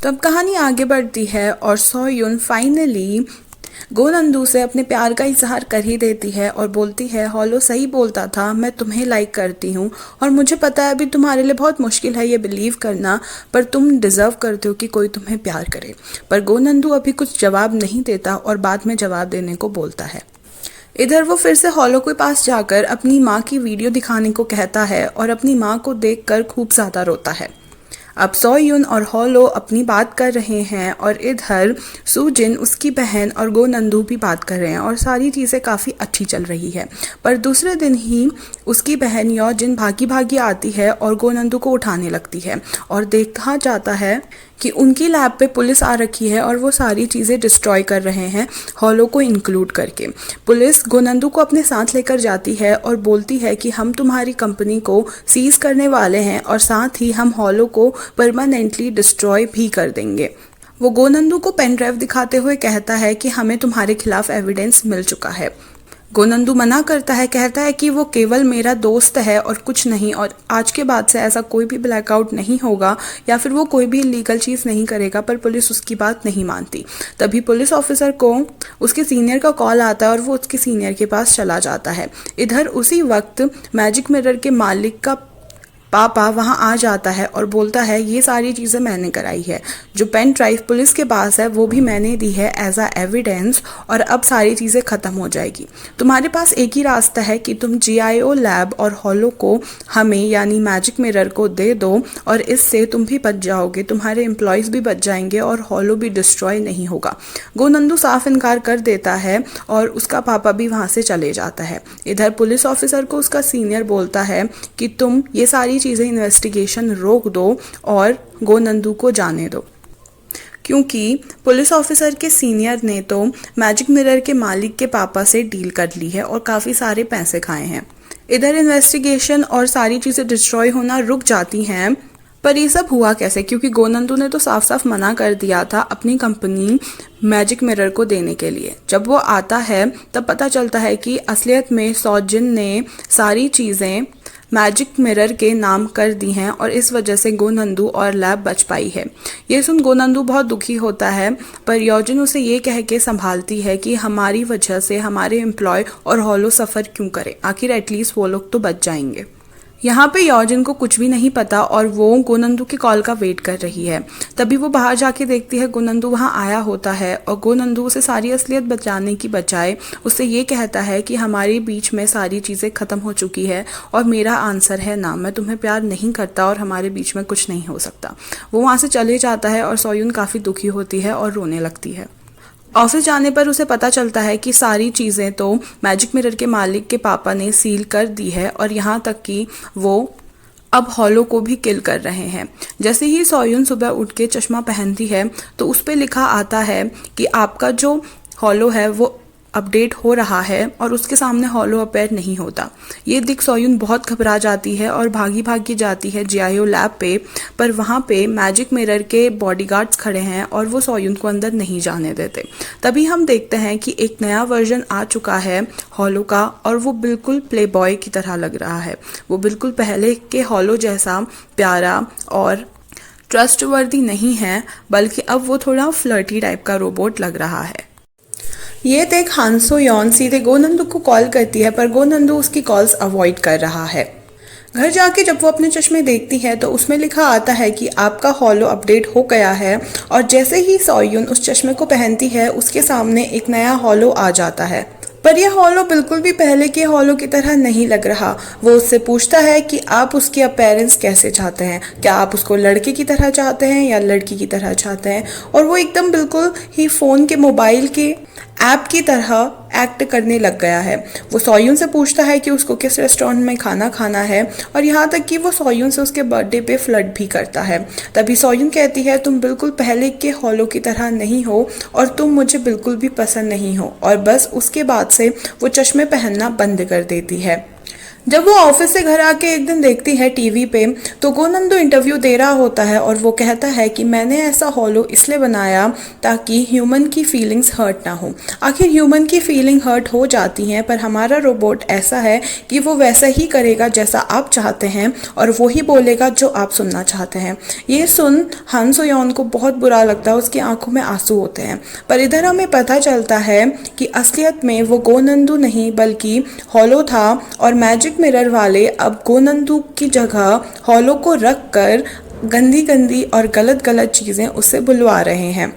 तो अब कहानी आगे बढ़ती है और सोयुन फाइनली गोनंदू से अपने प्यार का इजहार कर ही देती है और बोलती है हॉलो सही बोलता था, मैं तुम्हें लाइक करती हूँ और मुझे पता है अभी तुम्हारे लिए बहुत मुश्किल है ये बिलीव करना, पर तुम डिजर्व करते हो कि कोई तुम्हें प्यार करे। पर गोनंदू अभी कुछ जवाब नहीं देता और बाद में जवाब देने को बोलता है। इधर वो फिर से हॉलो के पास जाकर अपनी माँ की वीडियो दिखाने को कहता है और अपनी माँ को देखकर खूब ज़्यादा रोता है। अब सोयुन और हॉलो अपनी बात कर रहे हैं और इधर सुजिन उसकी बहन और गोनंदू भी बात कर रहे हैं और सारी चीज़ें काफ़ी अच्छी चल रही है। पर दूसरे दिन ही उसकी बहन योजिन भागी भागी आती है और गोनंदू को उठाने लगती है और देखा जाता है कि उनकी लैब पे पुलिस आ रखी है और वो सारी चीज़ें डिस्ट्रॉय कर रहे हैं, हॉलो को इंक्लूड करके। पुलिस गोनंदू को अपने साथ लेकर जाती है और बोलती है कि हम तुम्हारी कंपनी को सीज करने वाले हैं और साथ ही हम हॉलो को परमानेंटली डिस्ट्रॉय भी कर देंगे। वो गोनंदू को पेन ड्राइव दिखाते हुए कहता है कि हमें तुम्हारे खिलाफ एविडेंस मिल चुका है। गोनंदू मना करता है, कहता है कि वो केवल मेरा दोस्त है और कुछ नहीं, और आज के बाद से ऐसा कोई भी ब्लैकआउट नहीं होगा या फिर वो कोई भी इलीगल चीज़ नहीं करेगा। पर पुलिस उसकी बात नहीं मानती। तभी पुलिस ऑफिसर को उसके सीनियर का कॉल आता है और वो उसके सीनियर के पास चला जाता है। इधर उसी वक्त मैजिक मिरर के मालिक का पापा वहाँ आ जाता है और बोलता है ये सारी चीज़ें मैंने कराई है, जो पेन ड्राइव पुलिस के पास है वो भी मैंने दी है एज अ एविडेंस और अब सारी चीज़ें ख़त्म हो जाएगी। तुम्हारे पास एक ही रास्ता है कि तुम GIO लैब और हॉलो को हमें यानी मैजिक मिरर को दे दो और इससे तुम भी बच जाओगे, तुम्हारे एम्प्लॉयज़ भी बच जाएंगे और हॉलो भी डिस्ट्रॉय नहीं होगा। गोनंदू साफ इनकार कर देता है और उसका पापा भी वहाँ से चले जाता है। इधर पुलिस ऑफिसर को उसका सीनियर बोलता है कि तुम ये सारी चीज़ें इन्वेस्टिगेशन रोक दो और गोनंदू को जाने दो, क्योंकि पुलिस ऑफिसर के सीनियर ने तो मैजिक मिरर के मालिक के पापा से डील कर ली है और काफ़ी सारे पैसे खाए हैं। इधर इन्वेस्टिगेशन और सारी चीज़ें डिस्ट्रॉय होना रुक जाती हैं। पर ये सब हुआ कैसे, क्योंकि गोनंदू ने तो साफ साफ मना कर दिया था अपनी कंपनी मैजिक मिरर को देने के लिए। जब वो आता है तब पता चलता है कि असलियत में सोजिन ने सारी चीज़ें मैजिक मिरर के नाम कर दी हैं और इस वजह से गोनंदू और लैब बच पाई है। ये सुन गोनंदू बहुत दुखी होता है, पर योजिन उसे ये कह के संभालती है कि हमारी वजह से हमारे एम्प्लॉय और हॉलो सफ़र क्यों करें, आखिर एटलीस्ट वो लोग तो बच जाएंगे। यहाँ पे योजिन को कुछ भी नहीं पता और वो गोनंदू की कॉल का वेट कर रही है। तभी वो बाहर जाके देखती है गोनंदू वहाँ आया होता है और गोनंदू उसे सारी असलियत बताने की बजाय उससे ये कहता है कि हमारे बीच में सारी चीज़ें ख़त्म हो चुकी है और मेरा आंसर है ना, मैं तुम्हें प्यार नहीं करता और हमारे बीच में कुछ नहीं हो सकता। वो वहाँ से चले जाता है और सोयुन काफ़ी दुखी होती है और रोने लगती है। ऑफिस जाने पर उसे पता चलता है कि सारी चीज़ें तो मैजिक मिरर के मालिक के पापा ने सील कर दी है और यहाँ तक कि वो अब हॉलो को भी किल कर रहे हैं। जैसे ही सोयुन सुबह उठ के चश्मा पहनती है तो उस पर लिखा आता है कि आपका जो हॉलो है वो अपडेट हो रहा है और उसके सामने हॉलो अपेयर नहीं होता। ये देख सोयुन बहुत घबरा जाती है और भागी भागी जाती है GIO लैब पे, पर वहाँ पे मैजिक मिरर के बॉडीगार्ड्स खड़े हैं और वो सोयुन को अंदर नहीं जाने देते। तभी हम देखते हैं कि एक नया वर्जन आ चुका है हॉलो का और वो बिल्कुल प्ले बॉय की तरह लग रहा है। वो बिल्कुल पहले के हॉलो जैसा प्यारा और ट्रस्टवर्दी नहीं है, बल्कि अब वो थोड़ा फ्लर्टी टाइप का रोबोट लग रहा है। ये देख हान सो योन सीधे गोनंदू को कॉल करती है, पर गोनंदू उसकी कॉल्स अवॉइड कर रहा है। घर जाके जब वो अपने चश्मे देखती है तो उसमें लिखा आता है कि आपका हॉलो अपडेट हो गया है और जैसे ही सोयुन उस चश्मे को पहनती है उसके सामने एक नया हॉलो आ जाता है। पर यह हॉलो बिल्कुल भी पहले के हॉलो की तरह नहीं लग रहा। वो उससे पूछता है कि आप उसकी अपीयरेंस कैसे चाहते हैं, क्या आप उसको लड़के की तरह चाहते हैं या लड़की की तरह चाहते हैं, और वो एकदम बिल्कुल ही फ़ोन के मोबाइल के ऐप की तरह एक्ट करने लग गया है। वो सोयुन से पूछता है कि उसको किस रेस्टोरेंट में खाना खाना है और यहाँ तक कि वो सोयुन से उसके बर्थडे पे फ्लर्ट भी करता है। तभी सोयुन कहती है तुम बिल्कुल पहले के हॉलो की तरह नहीं हो और तुम मुझे बिल्कुल भी पसंद नहीं हो, और बस उसके बाद से वो चश्मे पहनना बंद कर देती है। जब वो ऑफिस से घर आके एक दिन देखती है टीवी पे, तो गोनंदू इंटरव्यू दे रहा होता है और वो कहता है कि मैंने ऐसा हॉलो इसलिए बनाया ताकि ह्यूमन की फीलिंग्स हर्ट ना हो। आखिर ह्यूमन की फीलिंग हर्ट हो जाती हैं, पर हमारा रोबोट ऐसा है कि वो वैसा ही करेगा जैसा आप चाहते हैं और वो ही बोलेगा जो आप सुनना चाहते हैं। ये सुन हान सो योन को बहुत बुरा लगता है, उसकी आंखों में आंसू होते हैं। पर इधर हमें पता चलता है कि असलियत में वो गोनंदू नहीं बल्कि हॉलो था और मैजिक मिरर वाले अब गोनंदू की जगह हॉलो को रख कर गंदी गंदी और गलत गलत चीज़ें उससे बुलवा रहे हैं।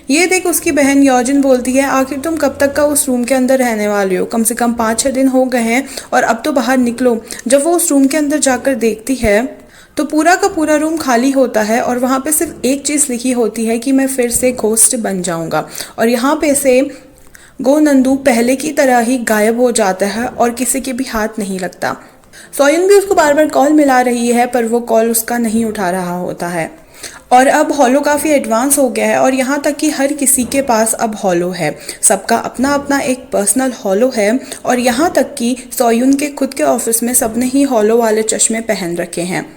ये देख उसकी बहन योजिन बोलती है, आखिर तुम कब तक का उस रूम के अंदर रहने वाले हो? कम से कम 5-6 दिन हो गए हैं और अब तो बाहर निकलो। जब वो उस रूम के अंदर जाकर देखती है तो पूरा का पूरा रूम खाली होता है और वहाँ पे सिर्फ एक चीज़ लिखी होती है कि मैं फिर से घोस्ट बन जाऊँगा। और यहाँ पे से गोनंदू पहले की तरह ही गायब हो जाता है और किसी के भी हाथ नहीं लगता। सोयन भी उसको बार बार कॉल मिला रही है पर वो कॉल उसका नहीं उठा रहा होता है। और अब हॉलो काफ़ी एडवांस हो गया है और यहाँ तक कि हर किसी के पास अब हॉलो है। सबका अपना अपना एक पर्सनल हॉलो है और यहाँ तक कि सोयुन के खुद के ऑफिस में सबने ही हॉलो वाले चश्मे पहन रखे हैं।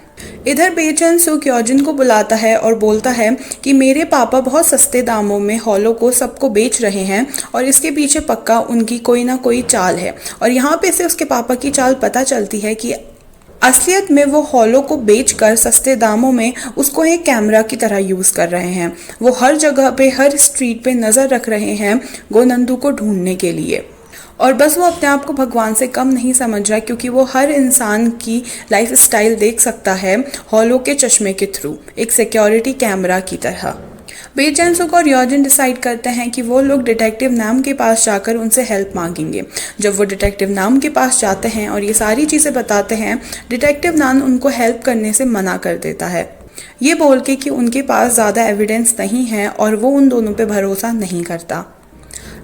इधर बेचैन सुक योजिन को बुलाता है और बोलता है कि मेरे पापा बहुत सस्ते दामों में हॉलो को सबको बेच रहे हैं और इसके पीछे पक्का उनकी कोई ना कोई चाल है। और यहाँ पे से उसके पापा की चाल पता चलती है कि असलियत में वो हॉलो को बेचकर सस्ते दामों में उसको एक कैमरा की तरह यूज़ कर रहे हैं। वो हर जगह पे हर स्ट्रीट पे नज़र रख रहे हैं गोनंदू को ढूंढने के लिए। और बस वो अपने आप को भगवान से कम नहीं समझ रहा क्योंकि वो हर इंसान की लाइफ स्टाइल देख सकता है हॉलो के चश्मे के थ्रू, एक सिक्योरिटी कैमरा की तरह। बेचैन सुक और योजिन डिसाइड करते हैं कि वो लोग डिटेक्टिव नाम के पास जाकर उनसे हेल्प मांगेंगे। जब वो डिटेक्टिव नाम के पास जाते हैं और ये सारी चीज़ें बताते हैं, डिटेक्टिव नाम उनको हेल्प करने से मना कर देता है, ये बोल के कि उनके पास ज़्यादा एविडेंस नहीं है और वो उन दोनों पे भरोसा नहीं करता।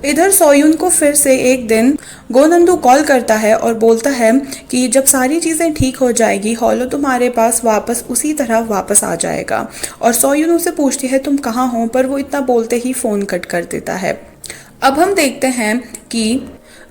इधर सोयुन को फिर से एक दिन गोनंदू कॉल करता है और बोलता है कि जब सारी चीज़ें ठीक हो जाएगी हॉलो तुम्हारे पास वापस उसी तरह वापस आ जाएगा। और सोयुन उसे पूछती है तुम कहाँ हो, पर वो इतना बोलते ही फ़ोन कट कर देता है। अब हम देखते हैं कि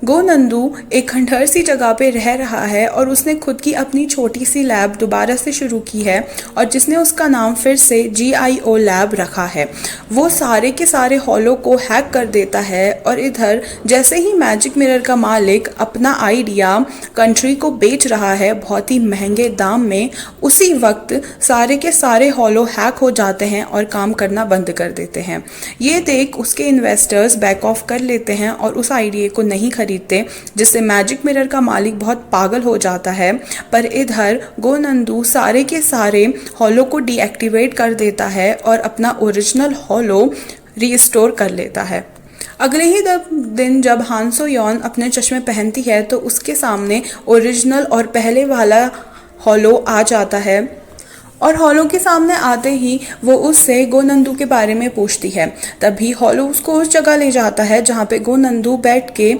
गोनंदू एक खंडहर सी जगह पे रह रहा है और उसने खुद की अपनी छोटी सी लैब दोबारा से शुरू की है और जिसने उसका नाम फिर से GIO लैब रखा है। वो सारे के सारे हॉलो को हैक कर देता है और इधर जैसे ही मैजिक मिरर का मालिक अपना आइडिया कंट्री को बेच रहा है बहुत ही महंगे दाम में, उसी वक्त सारे के सारे हॉलो हैक हो जाते हैं और काम करना बंद कर देते हैं। ये देख उसके इन्वेस्टर्स बैक ऑफ कर लेते हैं और उस आइडिया को नहीं खरीदते, जिससे मैजिक मिरर का मालिक बहुत पागल हो जाता है। पर इधर गोनंदू सारे के सारे हॉलो को डीएक्टिवेट कर देता है और अपना ओरिजिनल हॉलो रीस्टोर कर लेता है। अगले ही दिन जब हान सो योन अपने चश्मे पहनती है तो उसके सामने ओरिजिनल और पहले वाला हॉलो आ जाता है और हॉलो के सामने आते ही वो उससे गोनंदू के बारे में पूछती है। तभी हॉलो उसको उस जगह ले जाता है जहाँ पे गोनंदू बैठ के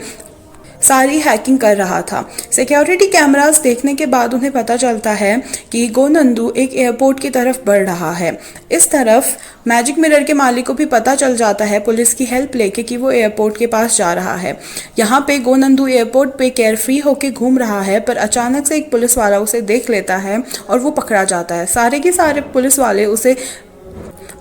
सारी हैकिंग कर रहा था। सिक्योरिटी कैमरास देखने के बाद उन्हें पता चलता है कि गोनंदू एक एयरपोर्ट की तरफ बढ़ रहा है। इस तरफ मैजिक मिरर के मालिक को भी पता चल जाता है पुलिस की हेल्प लेके कि वो एयरपोर्ट के पास जा रहा है। यहाँ पे गोनंदू एयरपोर्ट पे केयर फ्री होके घूम रहा है, पर अचानक से एक पुलिस वाला उसे देख लेता है और वो पकड़ा जाता है। सारे के सारे पुलिस वाले उसे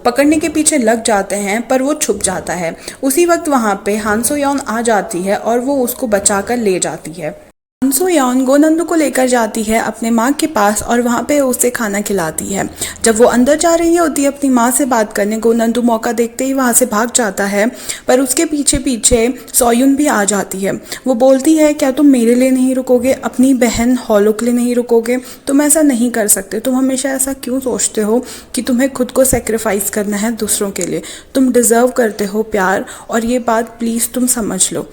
पकड़ने के पीछे लग जाते हैं पर वो छुप जाता है। उसी वक्त वहाँ पे हान सो योन आ जाती है और वो उसको बचाकर ले जाती है। हान सो योन गोनंदू को लेकर जाती है अपने माँ के पास और वहाँ पे उसे खाना खिलाती है। जब वो अंदर जा रही होती है अपनी माँ से बात करने, गोनंदू मौका देखते ही वहाँ से भाग जाता है, पर उसके पीछे पीछे सोयुन भी आ जाती है। वो बोलती है क्या तुम मेरे लिए नहीं रुकोगे, अपनी बहन हॉलो के लिए नहीं रुकोगे? तुम ऐसा नहीं कर सकते। तुम हमेशा ऐसा क्यों सोचते हो कि तुम्हें खुद को सेक्रीफाइस करना है दूसरों के लिए? तुम डिज़र्व करते हो प्यार, और ये बात प्लीज़ तुम समझ लो।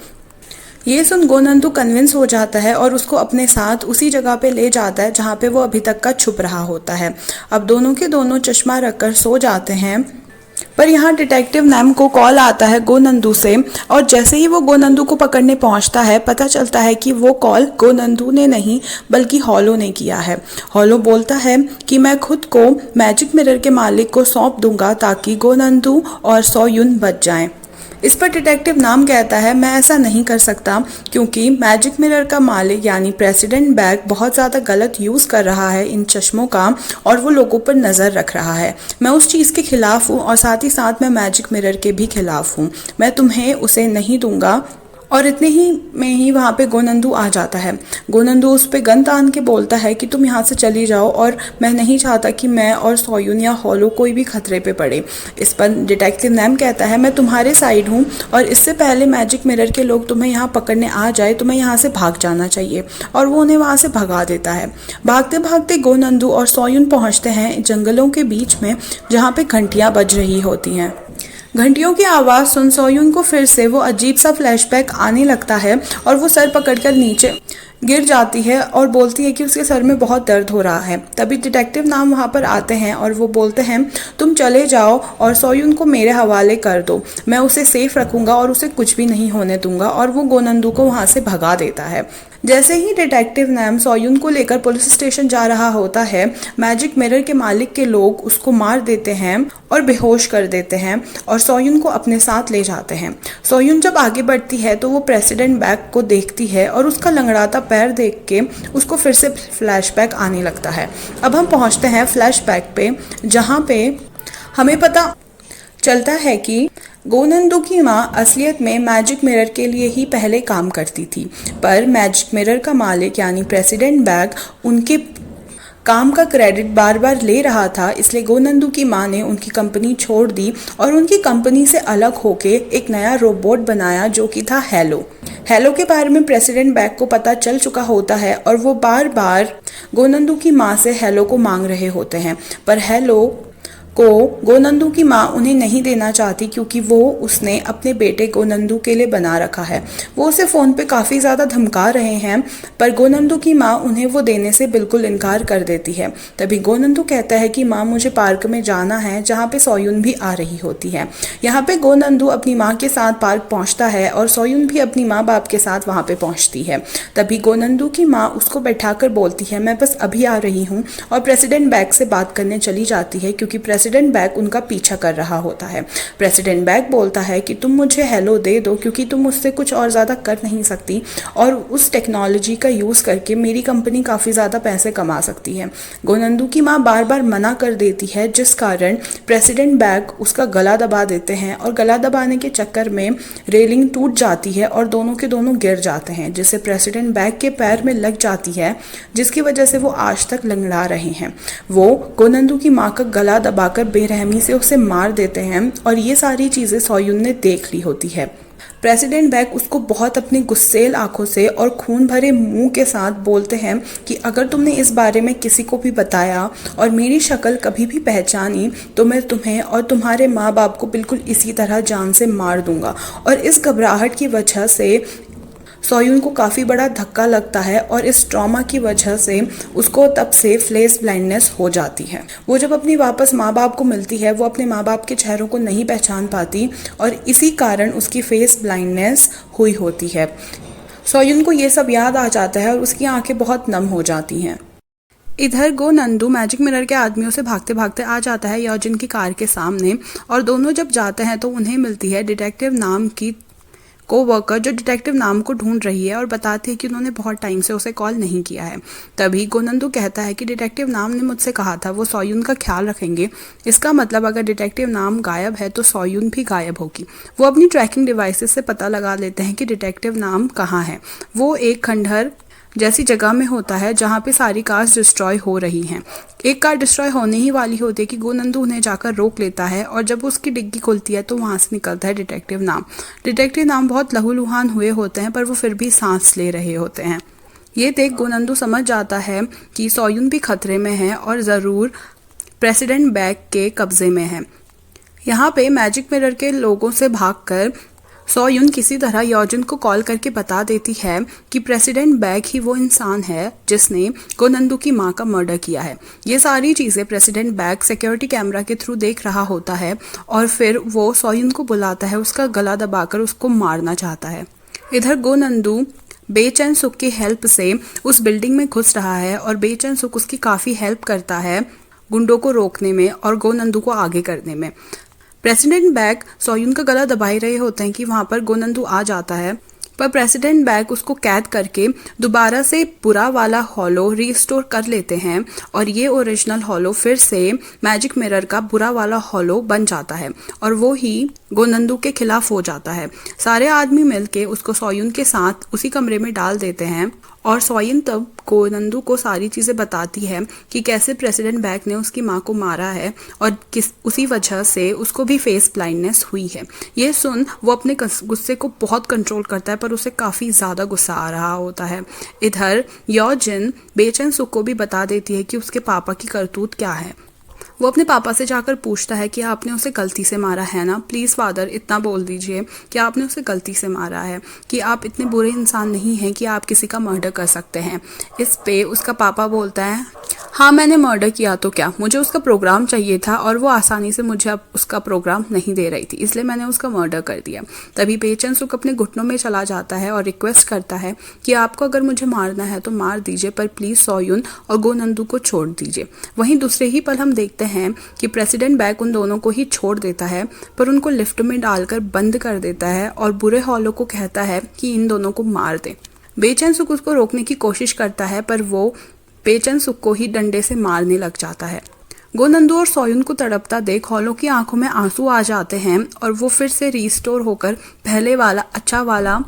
ये सुन गोनंदू कन्विंस हो जाता है और उसको अपने साथ उसी जगह पे ले जाता है जहाँ पे वो अभी तक का छुप रहा होता है। अब दोनों के दोनों चश्मा रखकर सो जाते हैं, पर यहाँ डिटेक्टिव नैम को कॉल आता है गोनंदू से और जैसे ही वो गोनंदू को पकड़ने पहुँचता है पता चलता है कि वो कॉल गोनंदू ने नहीं बल्कि हॉलो ने किया है। हॉलो बोलता है कि मैं खुद को मैजिक मिरर के मालिक को सौंप दूंगा ताकि गोनंदू और सोयुन बच जाएं। इस पर डिटेक्टिव नाम कहता है मैं ऐसा नहीं कर सकता क्योंकि मैजिक मिरर का मालिक यानी प्रेसिडेंट बैग बहुत ज़्यादा गलत यूज़ कर रहा है इन चश्मों का और वो लोगों पर नज़र रख रहा है। मैं उस चीज़ के खिलाफ हूँ और साथ ही साथ मैं मैजिक मिरर के भी खिलाफ हूँ। मैं तुम्हें उसे नहीं दूंगा। और इतने ही में ही वहाँ पे गोनंदू आ जाता है। गोनंदू उस पे गन तान के बोलता है कि तुम यहाँ से चली जाओ और मैं नहीं चाहता कि मैं और सोयुन या हॉलो कोई भी खतरे पे पड़े। इस पर डिटेक्टिव नैम कहता है मैं तुम्हारे साइड हूँ और इससे पहले मैजिक मिरर के लोग तुम्हें यहाँ पकड़ने आ जाए तुम्हें यहाँ से भाग जाना चाहिए। और वो उन्हें वहाँ से भगा देता है। भागते भागते गोनंदू और सोयुन पहुँचते हैं जंगलों के बीच में जहाँ पे घंटियाँ बज रही होती हैं। घंटियों की आवाज़ सुन सोयुन को फिर से वो अजीब सा फ्लैशबैक आने लगता है और वो सर पकड़कर नीचे गिर जाती है और बोलती है कि उसके सर में बहुत दर्द हो रहा है। तभी डिटेक्टिव नाम वहाँ पर आते हैं और वो बोलते हैं तुम चले जाओ और सोयुन को मेरे हवाले कर दो। मैं उसे सेफ रखूंगा और उसे कुछ भी नहीं होने दूंगा। और वो गोनंदू को वहाँ से भगा देता है। जैसे ही डिटेक्टिव नैम सोयुन को लेकर पुलिस स्टेशन जा रहा होता है मैजिक मिरर के मालिक के लोग उसको मार देते हैं और बेहोश कर देते हैं और सोयुन को अपने साथ ले जाते हैं। सोयुन जब आगे बढ़ती है तो वो प्रेसिडेंट बैग को देखती है और उसका लंगड़ाता पैर देख के उसको फिर से फ्लैशबैक आने लगता है। अब हम पहुंचते हैं फ्लैशबैक पे जहाँ पे हमें पता चलता है कि गोनंदू की माँ असलियत में मैजिक मिरर के लिए ही पहले काम करती थी, पर मैजिक मिरर का मालिक यानी प्रेसिडेंट बैग उनके काम का क्रेडिट बार बार ले रहा था। इसलिए गोनंदू की माँ ने उनकी कंपनी छोड़ दी और उनकी कंपनी से अलग होके एक नया रोबोट बनाया जो कि था हेलो। हेलो के बारे में प्रेसिडेंट बैग को पता चल चुका होता है और वो बार बार गोनंदू की माँ से हेलो को मांग रहे होते हैं, पर हेलो को गोनंदू की माँ उन्हें नहीं देना चाहती क्योंकि वो उसने अपने बेटे गोनंदू के लिए बना रखा है। वो उसे फ़ोन पे काफ़ी ज़्यादा धमका रहे हैं, पर गोनंदू की माँ उन्हें वो देने से बिल्कुल इनकार कर देती है। तभी गोनंदू कहता है कि माँ मुझे पार्क में जाना है जहाँ पे सोयुन भी आ रही होती है। यहाँ पे गोनंदू अपनी माँ के साथ पार्क पहुँचता है और सोयुन भी अपनी माँ बाप के साथ वहाँ पे पहुँचती है। तभी गोनंदू की माँ उसको बैठाकर बोलती है मैं बस अभी आ रही हूँ और प्रेसिडेंट बैग से बात करने चली जाती है क्योंकि प्रेसिडेंट बैग उनका पीछा कर रहा होता है। प्रेसिडेंट बैग बोलता है कि तुम मुझे हेलो दे दो क्योंकि तुम मुझसे कुछ और ज़्यादा कर नहीं सकती और उस टेक्नोलॉजी का यूज़ करके मेरी कंपनी काफ़ी ज़्यादा पैसे कमा सकती है। गोनंदू की माँ बार बार मना कर देती है जिस कारण प्रेसिडेंट बैग उसका गला दबा देते हैं और गला दबाने के चक्कर में रेलिंग टूट जाती है और दोनों के दोनों गिर जाते हैं जिससे प्रेसिडेंट बैग के पैर में लग जाती है जिसकी वजह से वो आज तक लंगड़ा रहे हैं। वो गोनंदू की माँ का गला दबाकर बेरहमी से उसे मार देते हैं और ये सारी चीज़ें सोयुन ने देख ली होती है। प्रेसिडेंट बैग उसको बहुत अपनी गुस्सेल आंखों से और खून भरे मुंह के साथ बोलते हैं कि अगर तुमने इस बारे में किसी को भी बताया और मेरी शक्ल कभी भी पहचानी तो मैं तुम्हें और तुम्हारे माँ बाप को बिल्कुल इसी तरह जान से मार दूंगा। और इस घबराहट की वजह से सोयुन को काफ़ी बड़ा धक्का लगता है और इस ट्रॉमा की वजह से उसको तब से फेस ब्लाइंडनेस हो जाती है। वो जब अपनी वापस माँ बाप को मिलती है वो अपने माँ बाप के चेहरों को नहीं पहचान पाती और इसी कारण उसकी फेस ब्लाइंडनेस हुई होती है। सोयुन को ये सब याद आ जाता है और उसकी आंखें बहुत नम हो जाती हैं। इधर गोनंदू मैजिक मिरर के आदमियों से भागते भागते आ जाता है योजिन की कार के सामने और दोनों जब जाते हैं तो उन्हें मिलती है डिटेक्टिव नाम की कोवर्कर जो डिटेक्टिव नाम को ढूंढ रही है और बताती है कि उन्होंने बहुत टाइम से उसे कॉल नहीं किया है। तभी गोनंदू कहता है कि डिटेक्टिव नाम ने मुझसे कहा था वो सोयुन का ख्याल रखेंगे। इसका मतलब अगर डिटेक्टिव नाम गायब है तो सोयुन भी गायब होगी। वो अपनी ट्रैकिंग डिवाइसेस से पता लगा लेते हैं कि डिटेक्टिव नाम कहाँ है। वो एक खंडहर जैसी जगह में होता है जहाँ पे सारी कार्स डिस्ट्रॉय हो रही हैं। एक कार डिस्ट्रॉय होने ही वाली होती है कि गोनंदू उन्हें जाकर रोक लेता है और जब उसकी डिग्गी खुलती है तो वहाँ से निकलता है डिटेक्टिव नाम। डिटेक्टिव नाम बहुत लहूलुहान हुए होते हैं पर वो फिर भी सांस ले रहे होते हैं। ये देख गोनंदू समझ जाता है कि सोयुन भी खतरे में है और ज़रूर प्रेसिडेंट बैग के कब्जे में है। यहाँ पे मैजिक मिरर के लोगों से भागकर सोयुन किसी तरह योजिन को कॉल करके बता देती है कि प्रेसिडेंट बैग ही वो इंसान है जिसने गोनंदू की मां का मर्डर किया है। ये सारी चीज़ें प्रेसिडेंट बैग सिक्योरिटी कैमरा के थ्रू देख रहा होता है और फिर वो सोयुन को बुलाता है, उसका गला दबाकर उसको मारना चाहता है। इधर गोनंदू बेचैन सुख की हेल्प से उस बिल्डिंग में घुस रहा है और बेचैन सुख उसकी काफ़ी हेल्प करता है गुंडों को रोकने में और गोनंदू को आगे करने में। प्रेसिडेंट बैक सोयुन का गला दबाए रहे होते हैं कि वहां पर गोनंदू आ जाता है, पर प्रेसिडेंट बैक उसको कैद करके दोबारा से बुरा वाला हॉलो रीस्टोर कर लेते हैं और ये ओरिजिनल हॉलो फिर से मैजिक मिरर का बुरा वाला हॉलो बन जाता है और वो ही गोनंदू के खिलाफ हो जाता है। सारे आदमी मिलके उसको सोयुन के साथ उसी कमरे में डाल देते हैं और सोयुन तब गोनंदू को सारी चीजें बताती है कि कैसे प्रेसिडेंट बैक ने उसकी माँ को मारा है और उसी वजह से उसको भी फेस ब्लाइंडनेस हुई है। ये सुन वो अपने गुस्से को बहुत कंट्रोल करता है, पर उसे काफी ज्यादा गुस्सा आ रहा होता है। इधर योजिन बेचैन सुक को भी बता देती है कि उसके पापा की करतूत क्या है। वो अपने पापा से जाकर पूछता है कि आपने उसे गलती से मारा है ना, प्लीज फादर इतना बोल दीजिए कि आपने उसे गलती से मारा है, कि आप इतने बुरे इंसान नहीं हैं कि आप किसी का मर्डर कर सकते हैं। इस पे उसका पापा बोलता है, हाँ मैंने मर्डर किया तो क्या, मुझे उसका प्रोग्राम चाहिए था और वो आसानी से मुझे अब उसका प्रोग्राम नहीं दे रही थी, इसलिए मैंने उसका मर्डर कर दिया। तभी बेचैन सुक अपने घुटनों में चला जाता है और रिक्वेस्ट करता है कि आपको अगर मुझे मारना है तो मार दीजिए, पर प्लीज सोयुन और गोनंदू को छोड़ दीजिए। वहीं दूसरे ही पल हम देखते हैं कि प्रेसिडेंट बैक उन दोनों को ही छोड़ देता है, पर उनको लिफ्ट में डालकर बंद कर देता है और बुरे हॉलो को कहता है कि इन दोनों को मार दे। बेचैन सुक उसको रोकने की कोशिश करता है, पर वो बेचैन सुक को ही डंडे से मारने लग जाता है। गोनंदू और सोयुन को तड़पता देख हॉलो की आंखों में आंसू आ जाते हैं और वो फिर से रीस्टोर होकर पहले वाला अच्छा वाला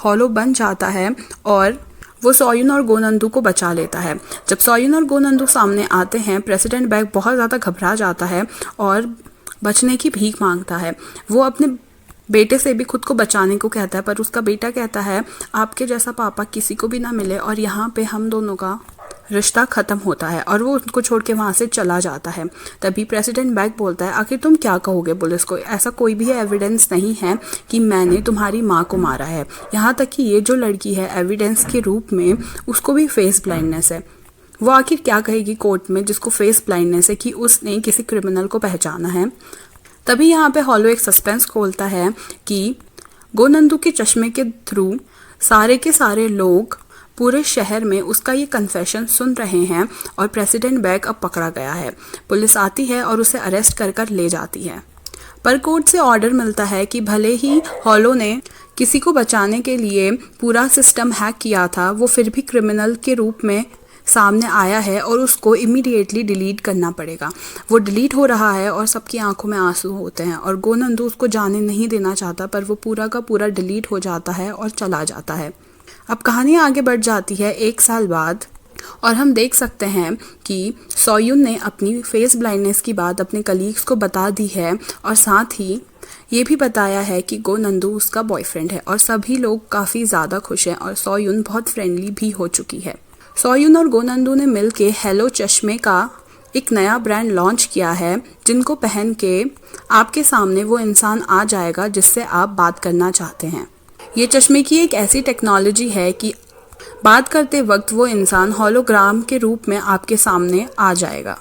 हॉलो बन जाता है और वो सोयुन और गोनंदू को बचा लेता है। जब सोयुन और गोनंदू सामने आते हैं, प्रेसिडेंट बैक बहुत ज़्यादा घबरा जाता है और बचने की भीख मांगता है। वो अपने बेटे से भी खुद को बचाने को कहता है, पर उसका बेटा कहता है आपके जैसा पापा किसी को भी ना मिले और यहाँ पे हम दोनों का रिश्ता खत्म होता है और वो उनको छोड़ के वहां से चला जाता है। तभी प्रेसिडेंट बैक बोलता है, आखिर तुम क्या कहोगे पुलिस को, ऐसा कोई भी एविडेंस नहीं है कि मैंने तुम्हारी माँ को मारा है। यहाँ तक कि ये जो लड़की है एविडेंस के रूप में उसको भी फेस ब्लाइंडनेस है। वो आखिर क्या कहेगी कोर्ट में जिसको फेस ब्लाइंडनेस है कि उसने किसी क्रिमिनल को पहचाना है। तभी यहाँ पे हॉलो एक सस्पेंस खोलता है कि गोनंदू के चश्मे के थ्रू सारे के सारे लोग पूरे शहर में उसका ये कन्फेशन सुन रहे हैं और प्रेसिडेंट बैक अब पकड़ा गया है। पुलिस आती है और उसे अरेस्ट कर ले जाती है, पर कोर्ट से ऑर्डर मिलता है कि भले ही हॉलो ने किसी को बचाने के लिए पूरा सिस्टम हैक किया था, वो फिर भी क्रिमिनल के रूप में सामने आया है और उसको इमीडिएटली डिलीट करना पड़ेगा। वो डिलीट हो रहा है और सबकी आंखों में आंसू होते हैं और गोनंदू उसको जाने नहीं देना चाहता, पर वो पूरा का पूरा डिलीट हो जाता है और चला जाता है। अब कहानी आगे बढ़ जाती है 1 साल बाद और हम देख सकते हैं कि सोयुन ने अपनी फेस ब्लाइंडनेस की बात अपने कलीग्स को बता दी है और साथ ही ये भी बताया है कि गोनंदू उसका बॉयफ्रेंड है और सभी लोग काफ़ी ज़्यादा खुश हैं और सोयुन बहुत फ्रेंडली भी हो चुकी है। सोयुन और गोनंदू ने मिलके हेलो चश्मे का एक नया ब्रांड लॉन्च किया है, जिनको पहन के आपके सामने वो इंसान आ जाएगा जिससे आप बात करना चाहते हैं। ये चश्मे की एक ऐसी टेक्नोलॉजी है कि बात करते वक्त वो इंसान होलोग्राम के रूप में आपके सामने आ जाएगा।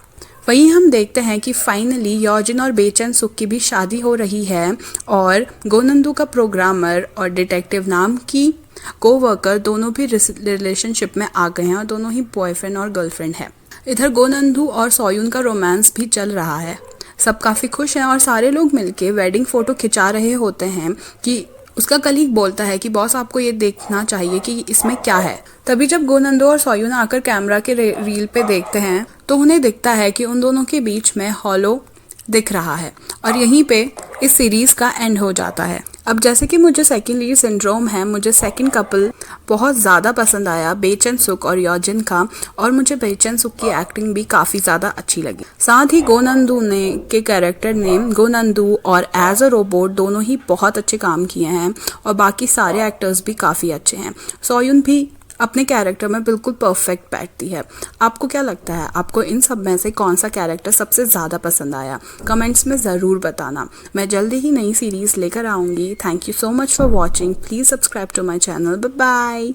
वहीं हम देखते हैं कि फाइनली योजिन और बेचैन सुक की भी शादी हो रही है और गोनंदू का प्रोग्रामर और डिटेक्टिव नाम की कोवर्कर दोनों भी रिलेशनशिप में आ गए हैं और दोनों ही बॉयफ्रेंड और गर्लफ्रेंड है। इधर गोनंदू और सोयुन का रोमांस भी चल रहा है। सब काफ़ी खुश हैं और सारे लोग मिलके वेडिंग फ़ोटो खिंचा रहे होते हैं कि उसका कलीग बोलता है कि बॉस आपको ये देखना चाहिए कि इसमें क्या है। तभी जब गोनंदू और सोयुन आकर कैमरा के रील पे देखते हैं तो उन्हें दिखता है कि उन दोनों के बीच में हॉलो दिख रहा है और यहीं पे इस सीरीज का एंड हो जाता है। अब जैसे कि मुझे सेकंड लीड सिंड्रोम है, मुझे सेकंड कपल बहुत ज़्यादा पसंद आया, बेचैन सुक और योजिन का, और मुझे बेचैन सुक की एक्टिंग भी काफ़ी ज़्यादा अच्छी लगी। साथ ही गोनंदू ने के कैरेक्टर ने गोनंदू और एज अ रोबोट दोनों ही बहुत अच्छे काम किए हैं और बाकी सारे एक्टर्स भी काफ़ी अच्छे हैं। सोयुन भी अपने कैरेक्टर में बिल्कुल परफेक्ट बैठती है। आपको क्या लगता है, आपको इन सब में से कौन सा कैरेक्टर सबसे ज़्यादा पसंद आया? कमेंट्स में ज़रूर बताना। मैं जल्दी ही नई सीरीज़ लेकर आऊँगी। Thank you so much for watching. Please subscribe to my channel. Bye bye.